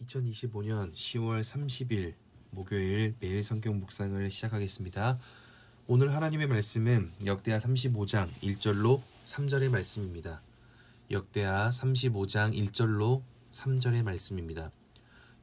2025년 10월 30일 목요일 매일 성경 묵상을 시작하겠습니다. 오늘 하나님의 말씀은 역대하 35장 1절로 3절의 말씀입니다. 역대하 35장 1절로 3절의 말씀입니다.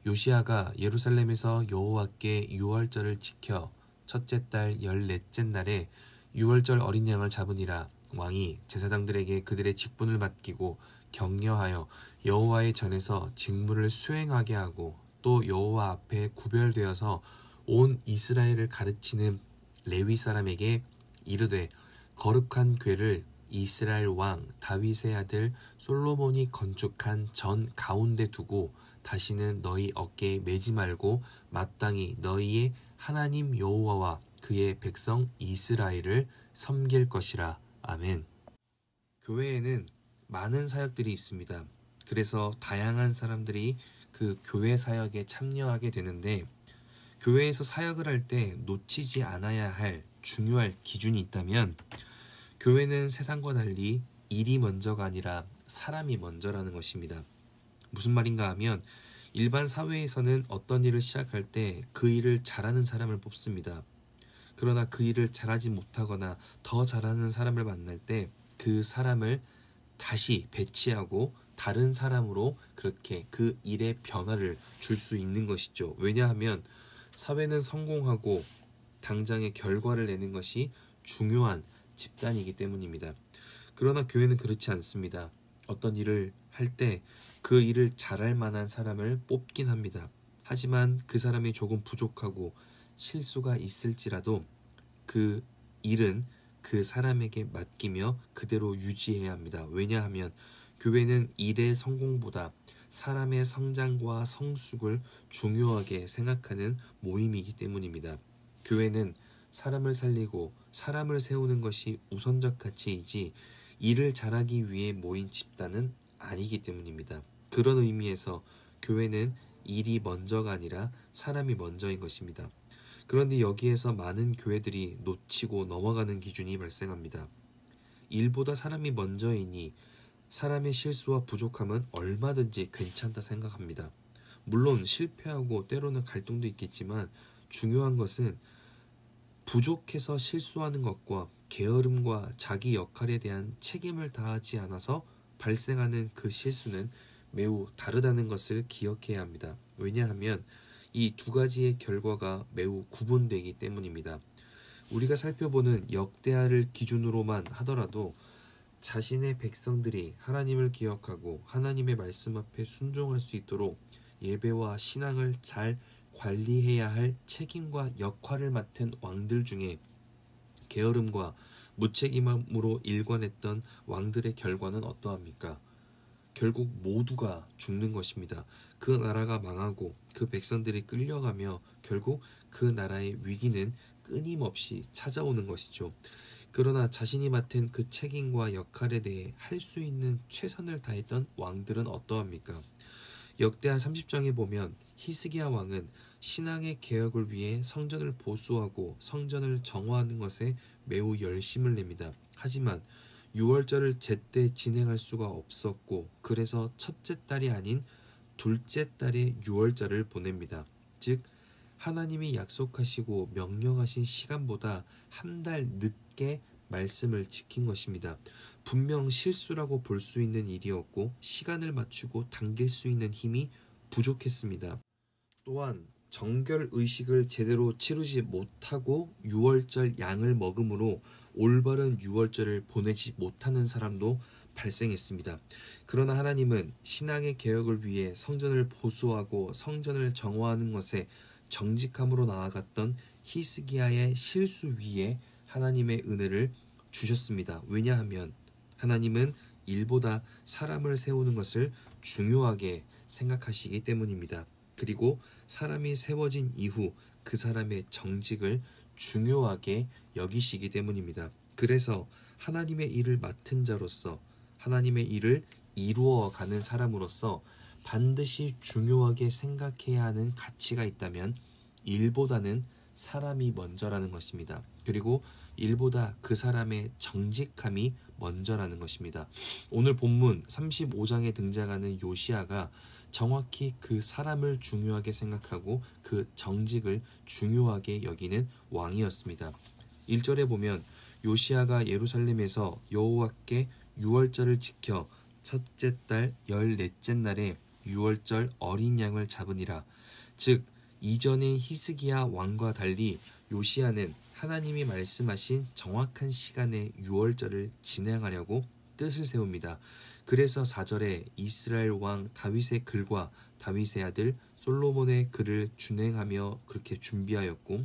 요시야가 예루살렘에서 여호와께 유월절을 지켜 첫째 달 14째 날에 유월절 어린 양을 잡으니라. 왕이 제사장들에게 그들의 직분을 맡기고 격려하여 여호와의 전에서 직무를 수행하게 하고 또 여호와 앞에 구별되어서 온 이스라엘을 가르치는 레위 사람에게 이르되 거룩한 궤를 이스라엘 왕 다윗의 아들 솔로몬이 건축한 전 가운데 두고 다시는 너희 어깨에 매지 말고 마땅히 너희의 하나님 여호와와 그의 백성 이스라엘을 섬길 것이라. 아멘. 교회에는 많은 사역들이 있습니다. 그래서 다양한 사람들이 그 교회 사역에 참여하게 되는데, 교회에서 사역을 할 때 놓치지 않아야 할 중요할 기준이 있다면 교회는 세상과 달리 일이 먼저가 아니라 사람이 먼저라는 것입니다. 무슨 말인가 하면 일반 사회에서는 어떤 일을 시작할 때 그 일을 잘하는 사람을 뽑습니다. 그러나 그 일을 잘하지 못하거나 더 잘하는 사람을 만날 때 그 사람을 다시 배치하고 다른 사람으로 그렇게 그 일의 변화를 줄 수 있는 것이죠. 왜냐하면 사회는 성공하고 당장의 결과를 내는 것이 중요한 집단이기 때문입니다. 그러나 교회는 그렇지 않습니다. 어떤 일을 할 때 그 일을 잘할 만한 사람을 뽑긴 합니다. 하지만 그 사람이 조금 부족하고 실수가 있을지라도 그 일은 그 사람에게 맡기며 그대로 유지해야 합니다. 왜냐하면 교회는 일의 성공보다 사람의 성장과 성숙을 중요하게 생각하는 모임이기 때문입니다. 교회는 사람을 살리고 사람을 세우는 것이 우선적 가치이지 일을 잘하기 위해 모인 집단은 아니기 때문입니다. 그런 의미에서 교회는 일이 먼저가 아니라 사람이 먼저인 것입니다. 그런데 여기에서 많은 교회들이 놓치고 넘어가는 기준이 발생합니다. 일보다 사람이 먼저이니 사람의 실수와 부족함은 얼마든지 괜찮다 생각합니다. 물론 실패하고 때로는 갈등도 있겠지만 중요한 것은 부족해서 실수하는 것과 게으름과 자기 역할에 대한 책임을 다하지 않아서 발생하는 그 실수는 매우 다르다는 것을 기억해야 합니다. 왜냐하면 이 두 가지의 결과가 매우 구분되기 때문입니다. 우리가 살펴보는 역대하를 기준으로만 하더라도 자신의 백성들이 하나님을 기억하고 하나님의 말씀 앞에 순종할 수 있도록 예배와 신앙을 잘 관리해야 할 책임과 역할을 맡은 왕들 중에 게으름과 무책임함으로 일관했던 왕들의 결과는 어떠합니까? 결국 모두가 죽는 것입니다. 그 나라가 망하고 그 백성들이 끌려가며 결국 그 나라의 위기는 끊임없이 찾아오는 것이죠. 그러나 자신이 맡은 그 책임과 역할에 대해 할 수 있는 최선을 다했던 왕들은 어떠합니까? 역대하 30장에 보면 히스기야 왕은 신앙의 개혁을 위해 성전을 보수하고 성전을 정화하는 것에 매우 열심을 냅니다. 하지만 유월절을 제때 진행할 수가 없었고 그래서 첫째 달이 아닌 둘째 달에 유월절을 보냅니다. 즉 하나님이 약속하시고 명령하신 시간보다 한 달 늦게 말씀을 지킨 것입니다. 분명 실수라고 볼 수 있는 일이었고 시간을 맞추고 당길 수 있는 힘이 부족했습니다. 또한 정결 의식을 제대로 치르지 못하고 유월절 양을 먹음으로 올바른 유월절을 보내지 못하는 사람도 발생했습니다. 그러나 하나님은 신앙의 개혁을 위해 성전을 보수하고 성전을 정화하는 것에 정직함으로 나아갔던 히스기야의 실수 위에 하나님의 은혜를 주셨습니다. 왜냐하면 하나님은 일보다 사람을 세우는 것을 중요하게 생각하시기 때문입니다. 그리고 사람이 세워진 이후 그 사람의 정직을 중요하게 여기시기 때문입니다. 그래서 하나님의 일을 맡은 자로서 하나님의 일을 이루어가는 사람으로서 반드시 중요하게 생각해야 하는 가치가 있다면 일보다는 사람이 먼저라는 것입니다. 그리고 일보다 그 사람의 정직함이 먼저라는 것입니다. 오늘 본문 35장에 등장하는 요시야가 정확히 그 사람을 중요하게 생각하고 그 정직을 중요하게 여기는 왕이었습니다. 1절에 보면 요시야가 예루살렘에서 여호와께 유월절을 지켜 첫째 달 14째 날에 유월절 어린 양을 잡으니라. 즉 이전의 히스기야 왕과 달리 요시야는 하나님이 말씀하신 정확한 시간에 유월절을 진행하려고 뜻을 세웁니다. 그래서 4절에 이스라엘 왕 다윗의 글과 다윗의 아들 솔로몬의 글을 준행하며 그렇게 준비하였고,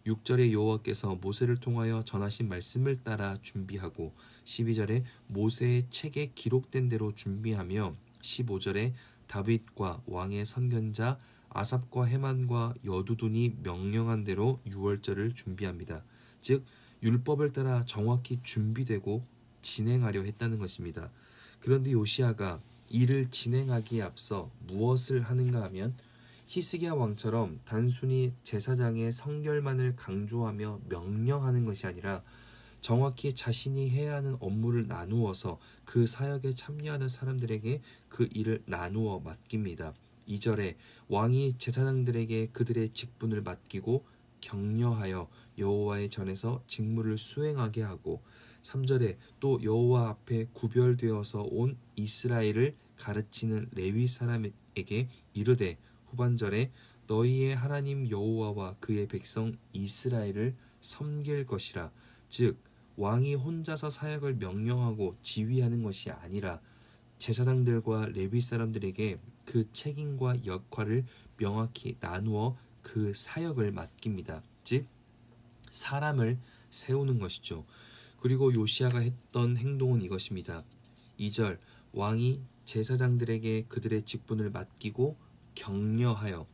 6절에 여호와께서 모세를 통하여 전하신 말씀을 따라 준비하고, 12절에 모세의 책에 기록된 대로 준비하며, 15절에 다윗과 왕의 선견자 아삽과 헤만과 여두둔이 명령한 대로 유월절을 준비합니다. 즉 율법을 따라 정확히 준비되고 진행하려 했다는 것입니다. 그런데 요시야가 이를 진행하기에 앞서 무엇을 하는가 하면 히스기야 왕처럼 단순히 제사장의 성결만을 강조하며 명령하는 것이 아니라 정확히 자신이 해야 하는 업무를 나누어서 그 사역에 참여하는 사람들에게 그 일을 나누어 맡깁니다. 2절에 왕이 제사장들에게 그들의 직분을 맡기고 격려하여 여호와의 전에서 직무를 수행하게 하고, 3절에 또 여호와 앞에 구별되어서 온 이스라엘을 가르치는 레위 사람에게 이르되, 후반절에 너희의 하나님 여호와와 그의 백성 이스라엘을 섬길 것이라. 즉 왕이 혼자서 사역을 명령하고 지휘하는 것이 아니라 제사장들과 레위 사람들에게 그 책임과 역할을 명확히 나누어 그 사역을 맡깁니다. 즉 사람을 세우는 것이죠. 그리고 요시야가 했던 행동은 이것입니다. 2절 왕이 제사장들에게 그들의 직분을 맡기고 격려하여,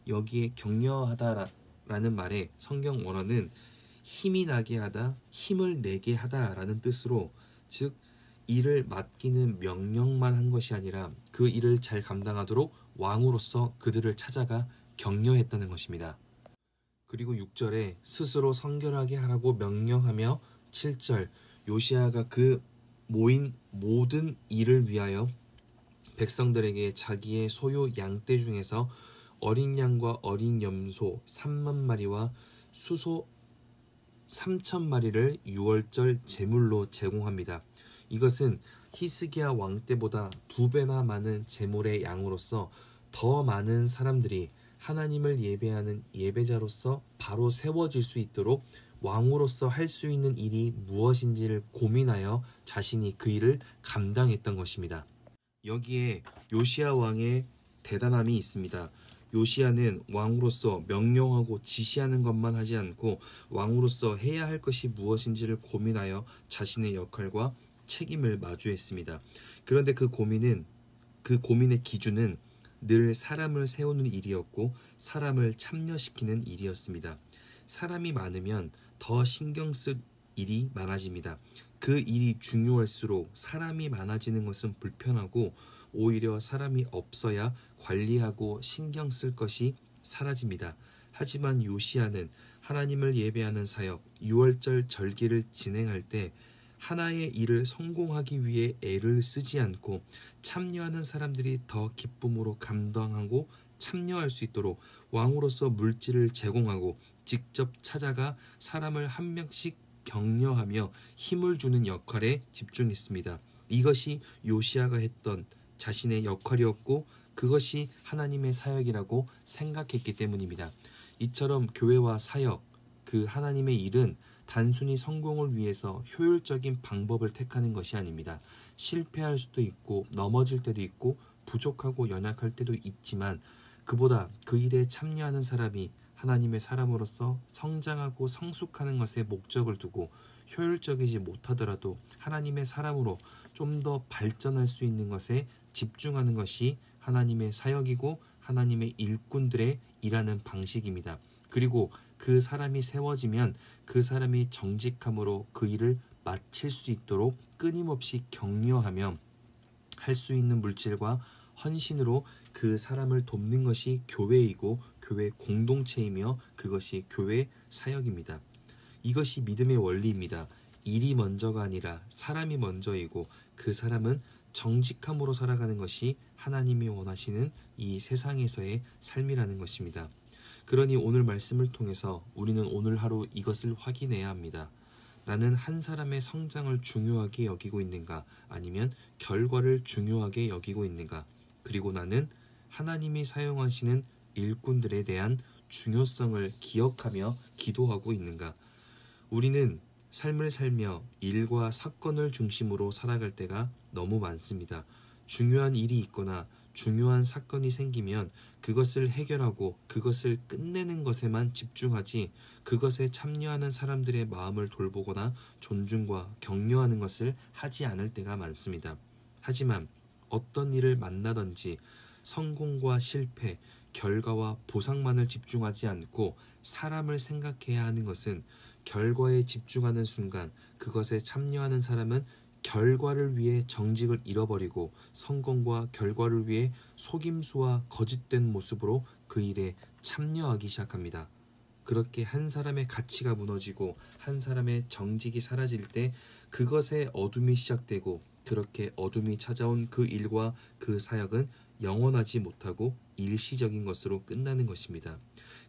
여기에 격려하다라는 말의 성경 원어는 힘이 나게 하다, 힘을 내게 하다라는 뜻으로, 즉 일을 맡기는 명령만 한 것이 아니라 그 일을 잘 감당하도록 왕으로서 그들을 찾아가 격려했다는 것입니다. 그리고 6절에 스스로 성결하게 하라고 명령하며, 7절 요시야가 그 모인 모든 일을 위하여 백성들에게 자기의 소유 양떼 중에서 어린 양과 어린 염소 3만 마리와 수소 3천 마리를 유월절 제물로 제공합니다. 이것은 히스기야 왕 때보다 2배나 많은 제물의 양으로서 더 많은 사람들이 하나님을 예배하는 예배자로서 바로 세워질 수 있도록 왕으로서 할 수 있는 일이 무엇인지를 고민하여 자신이 그 일을 감당했던 것입니다. 여기에 요시야 왕의 대단함이 있습니다. 요시야는 왕으로서 명령하고 지시하는 것만 하지 않고 왕으로서 해야 할 것이 무엇인지를 고민하여 자신의 역할과 책임을 마주했습니다. 그런데 그 고민의 기준은 늘 사람을 세우는 일이었고 사람을 참여시키는 일이었습니다. 사람이 많으면 더 신경 쓸 일이 많아집니다. 그 일이 중요할수록 사람이 많아지는 것은 불편하고 오히려 사람이 없어야 관리하고 신경 쓸 것이 사라집니다. 하지만 요시야는 하나님을 예배하는 사역, 유월절 절기를 진행할 때 하나의 일을 성공하기 위해 애를 쓰지 않고 참여하는 사람들이 더 기쁨으로 감당하고 참여할 수 있도록 왕으로서 물질을 제공하고 직접 찾아가 사람을 한 명씩 격려하며 힘을 주는 역할에 집중했습니다. 이것이 요시야가 했던 자신의 역할이었고 그것이 하나님의 사역이라고 생각했기 때문입니다. 이처럼 교회와 사역, 그 하나님의 일은 단순히 성공을 위해서 효율적인 방법을 택하는 것이 아닙니다. 실패할 수도 있고 넘어질 때도 있고 부족하고 연약할 때도 있지만 그보다 그 일에 참여하는 사람이 하나님의 사람으로서 성장하고 성숙하는 것에 목적을 두고 효율적이지 못하더라도 하나님의 사람으로 좀 더 발전할 수 있는 것에 집중하는 것이 하나님의 사역이고 하나님의 일꾼들의 일하는 방식입니다. 그리고 그 사람이 세워지면 그 사람이 정직함으로 그 일을 마칠 수 있도록 끊임없이 격려하며 할 수 있는 물질과 헌신으로 그 사람을 돕는 것이 교회이고 교회 공동체이며 그것이 교회 사역입니다. 이것이 믿음의 원리입니다. 일이 먼저가 아니라 사람이 먼저이고 그 사람은 정직함으로 살아가는 것이 하나님이 원하시는 이 세상에서의 삶이라는 것입니다. 그러니 오늘 말씀을 통해서 우리는 오늘 하루 이것을 확인해야 합니다. 나는 한 사람의 성장을 중요하게 여기고 있는가, 아니면 결과를 중요하게 여기고 있는가, 그리고 나는 하나님이 사용하시는 일꾼들에 대한 중요성을 기억하며 기도하고 있는가. 우리는 삶을 살며 일과 사건을 중심으로 살아갈 때가 너무 많습니다. 중요한 일이 있거나 중요한 사건이 생기면 그것을 해결하고 그것을 끝내는 것에만 집중하지, 그것에 참여하는 사람들의 마음을 돌보거나 존중과 격려하는 것을 하지 않을 때가 많습니다. 하지만 어떤 일을 만나든지 성공과 실패, 결과와 보상만을 집중하지 않고 사람을 생각해야 하는 것은, 결과에 집중하는 순간 그것에 참여하는 사람은 결과를 위해 정직을 잃어버리고 성공과 결과를 위해 속임수와 거짓된 모습으로 그 일에 참여하기 시작합니다. 그렇게 한 사람의 가치가 무너지고 한 사람의 정직이 사라질 때 그것에 어둠이 시작되고, 그렇게 어둠이 찾아온 그 일과 그 사역은 영원하지 못하고 일시적인 것으로 끝나는 것입니다.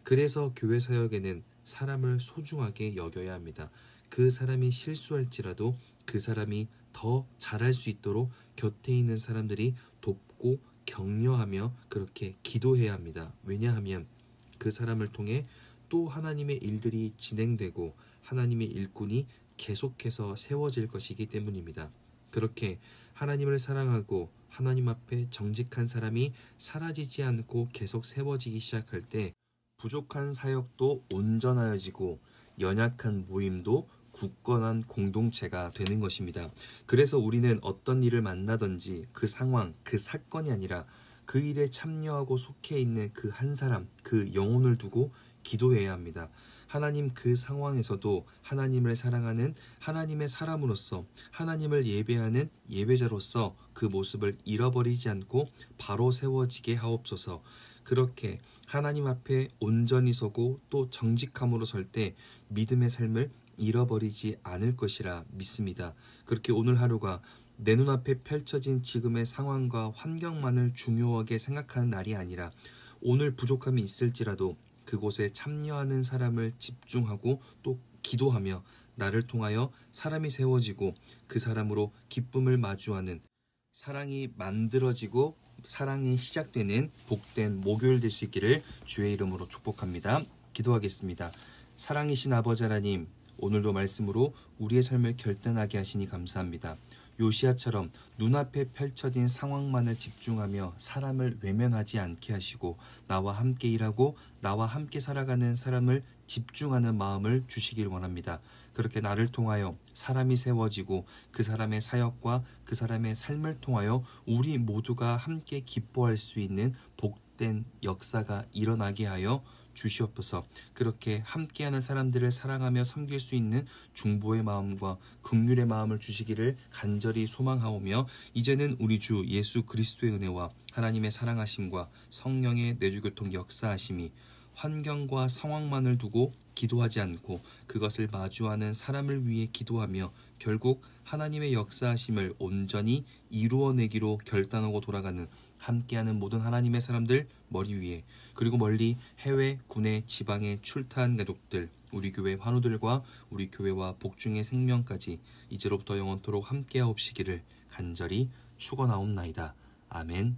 그래서 교회 사역에는 사람을 소중하게 여겨야 합니다. 그 사람이 실수할지라도 그 사람이 더 잘할 수 있도록 곁에 있는 사람들이 돕고 격려하며 그렇게 기도해야 합니다. 왜냐하면 그 사람을 통해 또 하나님의 일들이 진행되고 하나님의 일꾼이 계속해서 세워질 것이기 때문입니다. 그렇게 하나님을 사랑하고 하나님 앞에 정직한 사람이 사라지지 않고 계속 세워지기 시작할 때 부족한 사역도 온전하여지고 연약한 모임도 굳건한 공동체가 되는 것입니다. 그래서 우리는 어떤 일을 만나든지 그 상황, 그 사건이 아니라 그 일에 참여하고 속해 있는 그 한 사람, 그 영혼을 두고 기도해야 합니다. 하나님 그 상황에서도 하나님을 사랑하는 하나님의 사람으로서, 하나님을 예배하는 예배자로서 그 모습을 잃어버리지 않고 바로 세워지게 하옵소서. 그렇게 하나님 앞에 온전히 서고 또 정직함으로 설 때 믿음의 삶을 잃어버리지 않을 것이라 믿습니다. 그렇게 오늘 하루가 내 눈앞에 펼쳐진 지금의 상황과 환경만을 중요하게 생각하는 날이 아니라, 오늘 부족함이 있을지라도 그곳에 참여하는 사람을 집중하고 또 기도하며 나를 통하여 사람이 세워지고 그 사람으로 기쁨을 마주하는, 사랑이 만들어지고 사랑이 시작되는 복된 목요일 될 수 있기를 주의 이름으로 축복합니다. 기도하겠습니다. 사랑이신 아버지 하나님, 오늘도 말씀으로 우리의 삶을 결단하게 하시니 감사합니다. 요시야처럼 눈앞에 펼쳐진 상황만을 집중하며 사람을 외면하지 않게 하시고, 나와 함께 일하고 나와 함께 살아가는 사람을 집중하는 마음을 주시길 원합니다. 그렇게 나를 통하여 사람이 세워지고 그 사람의 사역과 그 사람의 삶을 통하여 우리 모두가 함께 기뻐할 수 있는 복된 역사가 일어나게 하여 주시옵소서. 그렇게 함께하는 사람들을 사랑하며 섬길 수 있는 중보의 마음과 긍휼의 마음을 주시기를 간절히 소망하오며, 이제는 우리 주 예수 그리스도의 은혜와 하나님의 사랑하심과 성령의 내주교통 역사하심이 환경과 상황만을 두고 기도하지 않고 그것을 마주하는 사람을 위해 기도하며 결국 하나님의 역사하심을 온전히 이루어내기로 결단하고 돌아가는 함께하는 모든 하나님의 사람들 머리 위에, 그리고 멀리 해외, 국내, 지방에 출타한 가족들, 우리 교회 환우들과 우리 교회와 복중의 생명까지 이제로부터 영원토록 함께하옵시기를 간절히 축원하옵나이다. 아멘.